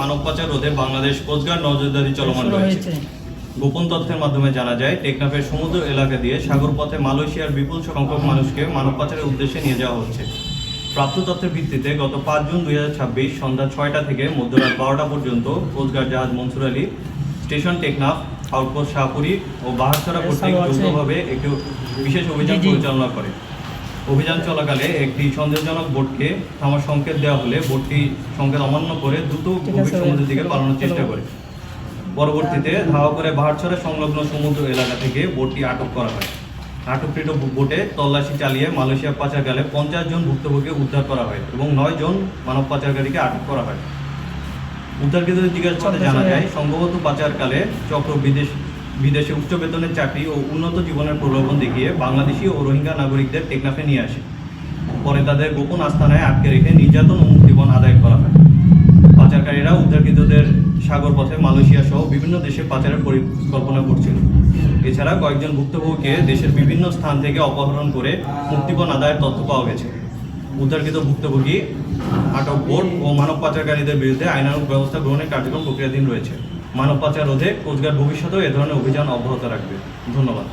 মানব পাচার রোধে বাংলাদেশ কোস্টগার্ড নজরদারি চলমান রয়েছে। গোপন তথ্যের মাধ্যমে জানা যায়, টেকনাফের সমুদ্র এলাকা দিয়ে সাগর পথে মালয়েশিয়ার বিপুল সংখ্যক মানুষকে মানব পাচারের উদ্দেশ্যে নিয়ে যাওয়া হচ্ছে। প্রাপ্ত তথ্যের ভিত্তিতে গত 5 জুন 2026 সন্ধ্যা 6টা থেকে মধ্যরাত 12টা পর্যন্ত কোস্টগার্ড জাহাজ মনসুর আলী, স্টেশন টেকনাফ, আউটপোস্ট শাহপুরী ও বাহারছড়া কর্তৃক যৌথভাবে একটি বিশেষ অভিযান পরিচালনা করে। অভিযান চলাকালে একটি সন্দেহজনক বোটকে থামার সংকেত দেওয়া হলে বোটটি সংকেত অমান্য করে দ্রুত গভীর সমুদ্রের দিকে পালানোর চেষ্টা করে। পরবর্তীতে ধাওয়া করে বাহারছড়া সংলগ্ন সমুদ্র এলাকা থেকে বোটটি আটক করা হয়। আটককৃত বোটে তল্লাশি চালিয়ে মালয়েশিয়া পাচারকালে 50 জন ভুক্তভোগী উদ্ধার করা হয় এবং 9 জন মানব পাচারকারীকে আটক করা হয়। উদ্ধারকৃতদের জিজ্ঞাসাবাদে জানা যায়, সম্ভবত পাচারকালে চক্র বিদেশে উচ্চ বেতনের চাকরি ও উন্নত জীবনের প্রলোভন দেখিয়ে বাংলাদেশি ও রোহিঙ্গা নাগরিকদের টেকনাফে নিয়ে আসে। পরে তাদের গোপন আস্তানায় আটকে রেখে নির্যাতন ও মুক্তিপণ আদায় করা হয়। পাচারকারীরা উদ্ধারকৃতদের সাগর পথে মালয়েশিয়া সহ বিভিন্ন দেশে পাচারের পরিকল্পনা করছিল। এছাড়া কয়েকজন ভুক্তভোগীকে দেশের বিভিন্ন স্থান থেকে অপহরণ করে মুক্তিপণ আদায়ের তথ্য পাওয়া গেছে। উদ্ধারকৃত ভুক্তভোগী, আটক বোট ও মানব পাচারকারীদের বিরুদ্ধে আইনানুগ ব্যবস্থা গ্রহণের কার্যক্রম প্রক্রিয়াধীন রয়েছে। মানব পাচার রোধে কোস্টগার্ড ভবিষ্যতেও এ ধরনের অভিযান অব্যাহত রাখবে। ধন্যবাদ।